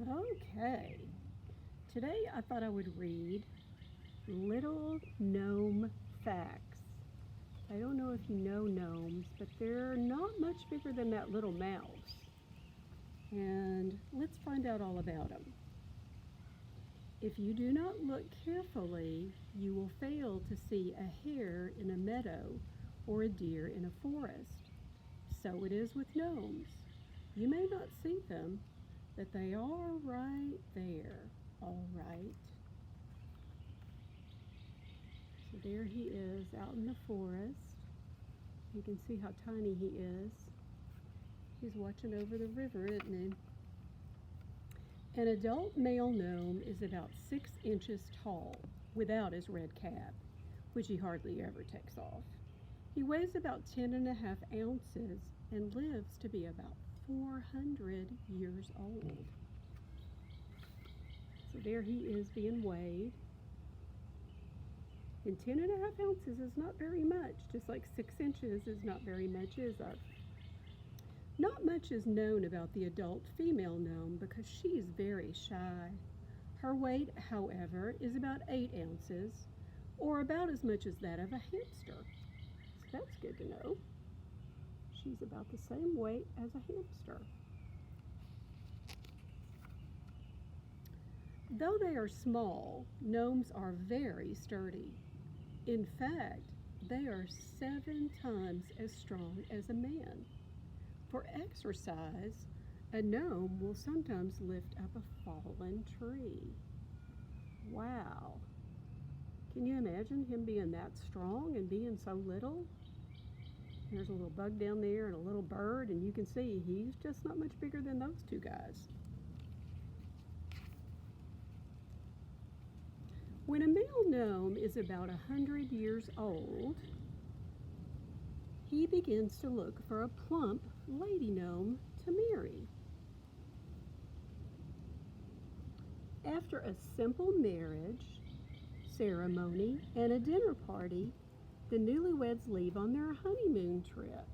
Okay, today I thought I would read Little Gnome Facts. I don't know if you know gnomes, but they're not much bigger than that little mouse. And let's find out all about them. If you do not look carefully, you will fail to see a hare in a meadow or a deer in a forest. So it is with gnomes. You may not see them, but they are right there. All right. So there he is out in the forest. You can see how tiny he is. He's watching over the river, isn't he? An adult male gnome is about 6 inches tall without his red cap, which he hardly ever takes off. He weighs about 10.5 ounces and lives to be about 400 years old. So there he is being weighed. And 10.5 ounces is not very much, just like 6 inches is not very much, is it? Not much is known about the adult female gnome because she's very shy. Her weight, however, is about 8 ounces, or about as much as that of a hamster. So that's good to know. She's about the same weight as a hamster. Though they are small, gnomes are very sturdy. In fact, they are 7 times as strong as a man. For exercise, a gnome will sometimes lift up a fallen tree. Wow. Can you imagine him being that strong and being so little? There's a little bug down there and a little bird, and you can see he's just not much bigger than those two guys. When a male gnome is about 100 years old, he begins to look for a plump lady gnome to marry. After a simple marriage ceremony and a dinner party, the newlyweds leave on their honeymoon trip.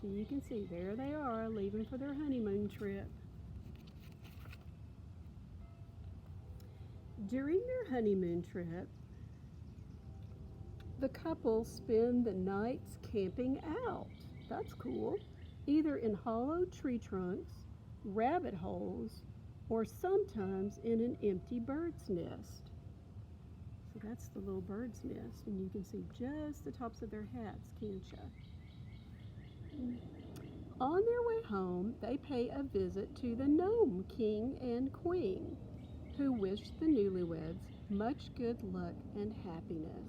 So you can see there they are leaving for their honeymoon trip. During their honeymoon trip, the couple spend the nights camping out. That's cool. Either in hollow tree trunks, rabbit holes, or sometimes in an empty bird's nest. So that's the little bird's nest, and you can see just the tops of their hats, can't you? On their way home, they pay a visit to the Gnome King and Queen, who wish the newlyweds much good luck and happiness.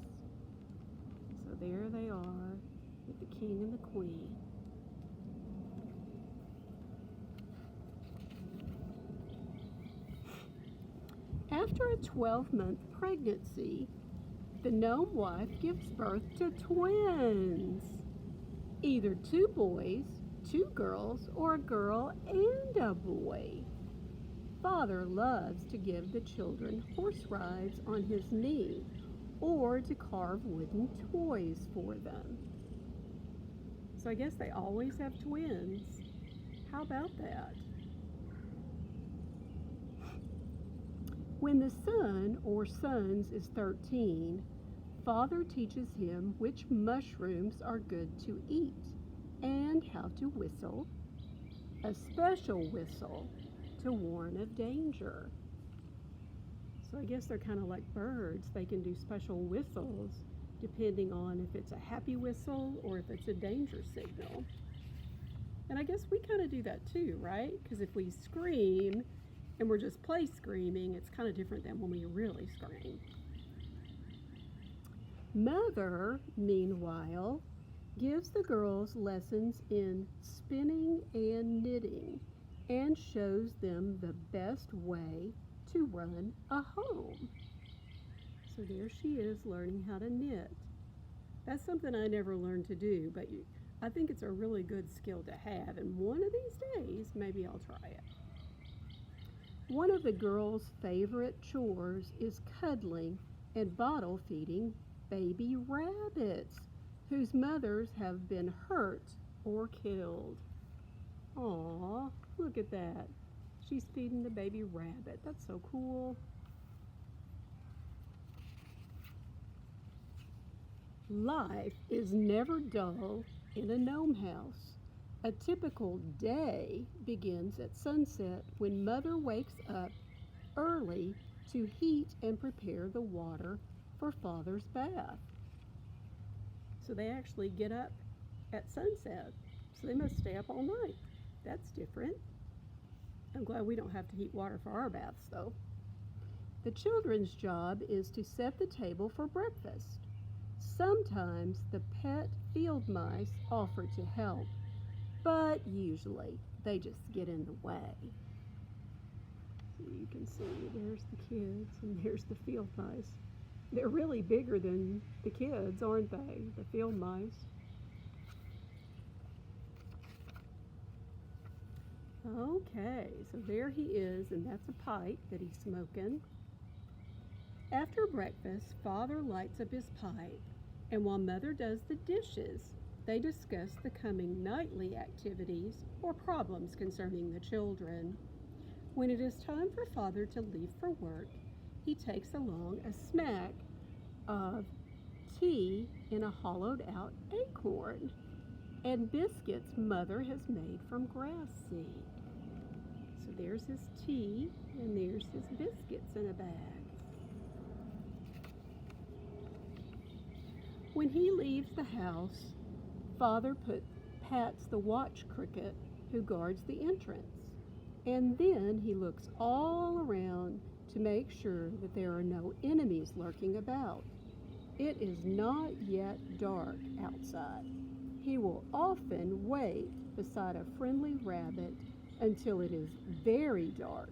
So there they are with the king and the queen. After a 12-month pregnancy, the gnome wife gives birth to twins. Either 2 boys, 2 girls, or a girl and a boy. Father loves to give the children horse rides on his knee or to carve wooden toys for them. So I guess they always have twins. How about that? When the son or sons is 13, Father teaches him which mushrooms are good to eat and how to whistle, a special whistle to warn of danger. So I guess they're kind of like birds. They can do special whistles depending on if it's a happy whistle or if it's a danger signal. And I guess we kind of do that too, right? Because if we scream and we're just play screaming, it's kind of different than when we really scream. Mother, meanwhile, gives the girls lessons in spinning and knitting and shows them the best way to run a home. So there she is learning how to knit. That's something I never learned to do, but I think it's a really good skill to have, and one of these days maybe I'll try it. One of the girls' favorite chores is cuddling and bottle feeding baby rabbits whose mothers have been hurt or killed. Aw, look at that. She's feeding the baby rabbit. That's so cool. Life is never dull in a gnome house. A typical day begins at sunset when Mother wakes up early to heat and prepare the water for Father's bath. So they actually get up at sunset. So they must stay up all night. That's different. I'm glad we don't have to heat water for our baths, though. The children's job is to set the table for breakfast. Sometimes the pet field mice offer to help, but usually they just get in the way. So you can see there's the kids and there's the field mice. They're really bigger than the kids, aren't they? The field mice. Okay, so there he is, and that's a pipe that he's smoking. After breakfast, Father lights up his pipe, and while Mother does the dishes, they discuss the coming nightly activities or problems concerning the children. When it is time for Father to leave for work, he takes along a snack of tea in a hollowed out acorn and biscuits Mother has made from grass seed. So there's his tea and there's his biscuits in a bag. When he leaves the house, Father pats the watch cricket who guards the entrance, and then he looks all around to make sure that there are no enemies lurking about. It is not yet dark outside. He will often wait beside a friendly rabbit until it is very dark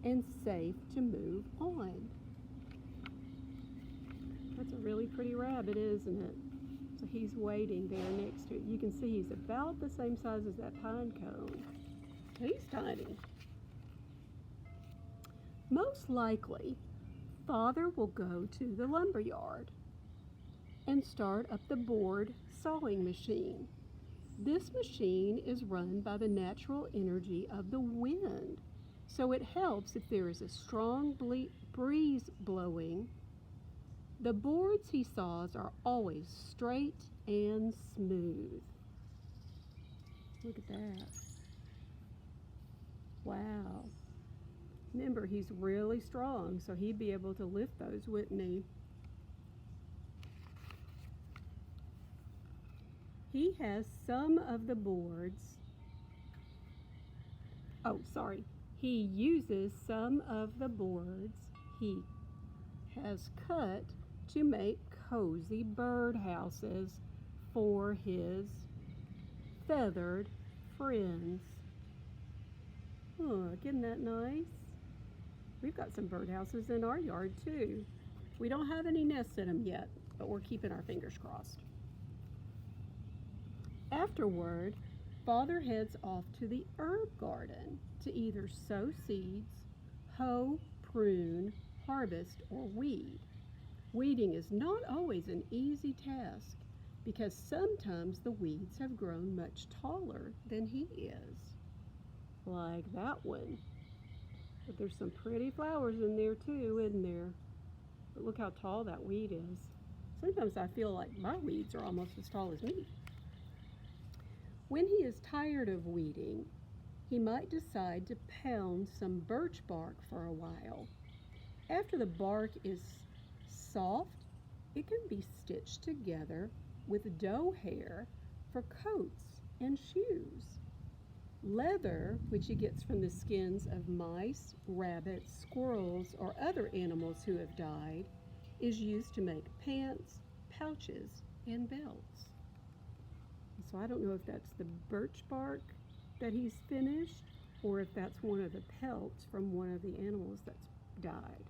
and safe to move on. That's a really pretty rabbit, isn't it? So he's waiting there next to it. You can see he's about the same size as that pine cone. He's tiny. Most likely, Father will go to the lumber yard and start up the board sawing machine. This machine is run by the natural energy of the wind, so it helps if there is a strong breeze blowing. The boards he saws are always straight and smooth. Look at that. Wow. Remember, he's really strong, so he'd be able to lift those, wouldn't he? He has some of the boards. He uses some of the boards he has cut to make cozy bird houses for his feathered friends. Oh, isn't that nice? We've got some bird houses in our yard too. We don't have any nests in them yet, but we're keeping our fingers crossed. Afterward, Father heads off to the herb garden to either sow seeds, hoe, prune, harvest, or weed. Weeding is not always an easy task because sometimes the weeds have grown much taller than he is. Like that one. But there's some pretty flowers in there too, isn't there? But look how tall that weed is. Sometimes I feel like my weeds are almost as tall as me. When he is tired of weeding, he might decide to pound some birch bark for a while. After the bark is soft, it can be stitched together with doe hair for coats and shoes. Leather, which he gets from the skins of mice, rabbits, squirrels, or other animals who have died, is used to make pants, pouches, and belts. So I don't know if that's the birch bark that he's finished or if that's one of the pelts from one of the animals that's died.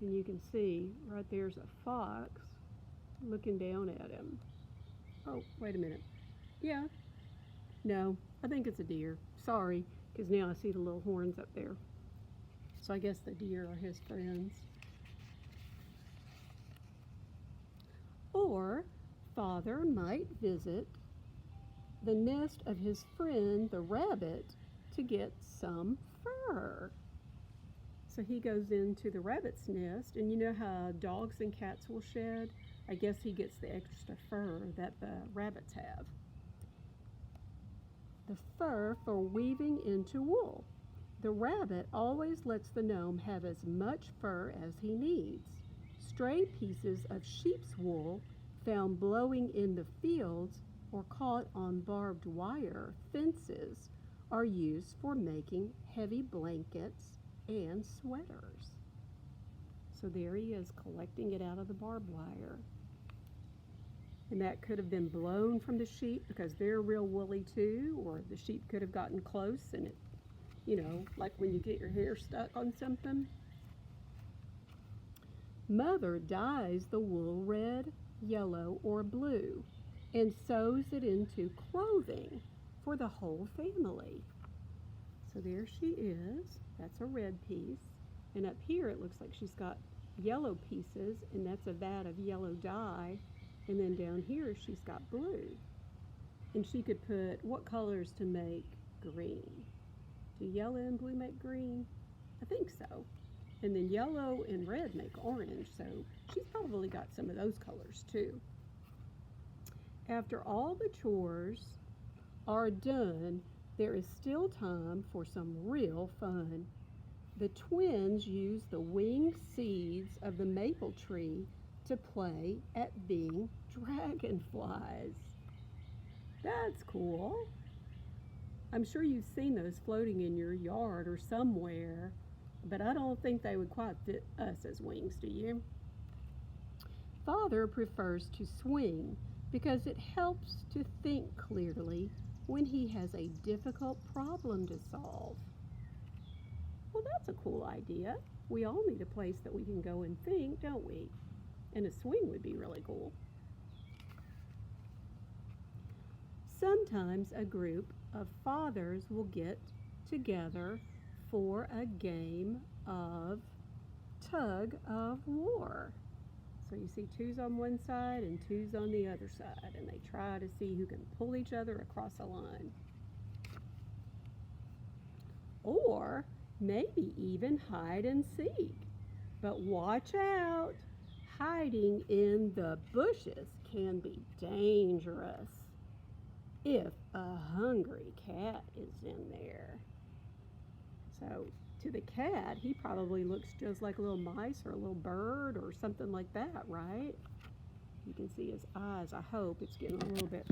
And you can see right there's a fox looking down at him. Oh, wait a minute. Yeah. No, I think it's a deer. Sorry, because now I see the little horns up there. So I guess the deer are his friends. Or Father might visit the nest of his friend the rabbit to get some fur. So he goes into the rabbit's nest, and you know how dogs and cats will shed? I guess he gets the extra fur that the rabbits have. The fur for weaving into wool. The rabbit always lets the gnome have as much fur as he needs. Stray pieces of sheep's wool found blowing in the fields or caught on barbed wire fences are used for making heavy blankets and sweaters. So there he is collecting it out of the barbed wire. And that could have been blown from the sheep because they're real woolly too, or the sheep could have gotten close and it, you know, like when you get your hair stuck on something. Mother dyes the wool red, yellow, or blue and sews it into clothing for the whole family. So there she is. That's a red piece. And up here it looks like she's got yellow pieces, and that's a vat of yellow dye. And then down here she's got blue. And she could put what colors to make green? Do yellow and blue make green? I think so. And then yellow and red make orange, so she's probably got some of those colors too. After all the chores are done, there is still time for some real fun. The twins use the winged seeds of the maple tree to play at being dragonflies. That's cool. I'm sure you've seen those floating in your yard or somewhere, but I don't think they would quite fit us as wings, do you? Father prefers to swing because it helps to think clearly when he has a difficult problem to solve. Well, that's a cool idea. We all need a place that we can go and think, don't we? And a swing would be really cool. Sometimes a group of fathers will get together for a game of tug of war. So you see twos on one side and twos on the other side, and they try to see who can pull each other across a line. Or maybe even hide and seek. But watch out! Hiding in the bushes can be dangerous if a hungry cat is in there. So to the cat, he probably looks just like a little mice or a little bird or something like that, right? You can see his eyes. I hope it's getting a little bit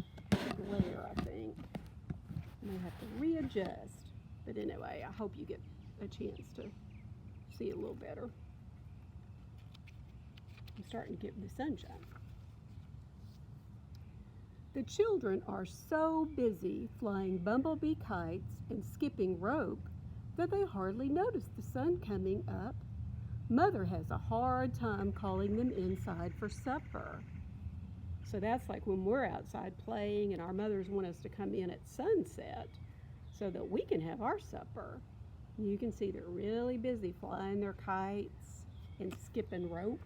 glare, I think. I may have to readjust. But anyway, I hope you get a chance to see it a little better. I'm starting to get the sunshine. The children are so busy flying bumblebee kites and skipping rope that they hardly notice the sun coming up. Mother has a hard time calling them inside for supper. So that's like when we're outside playing and our mothers want us to come in at sunset so that we can have our supper. You can see they're really busy flying their kites and skipping rope.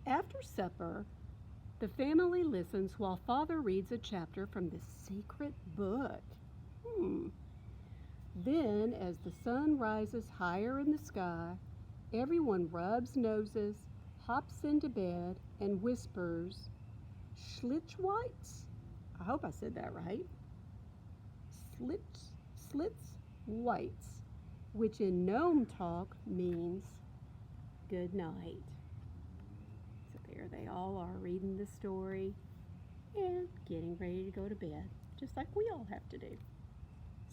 After supper, the family listens while Father reads a chapter from the secret book. Then, as the sun rises higher in the sky, everyone rubs noses, hops into bed, and whispers, Schlitschweitz? I hope I said that right. Schlitzweitz, which in Gnome talk means good night. So there they all are reading the story and getting ready to go to bed, just like we all have to do.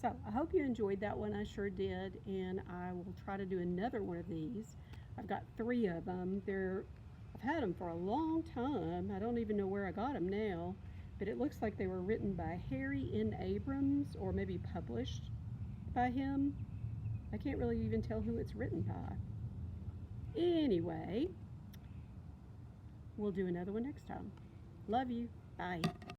So I hope you enjoyed that one. I sure did, and I will try to do another one of these. I've got 3 of them. I've had them for a long time. I don't even know where I got them now, but it looks like they were written by Harry N. Abrams, or maybe published by him. I can't really even tell who it's written by. Anyway, we'll do another one next time. Love you. Bye.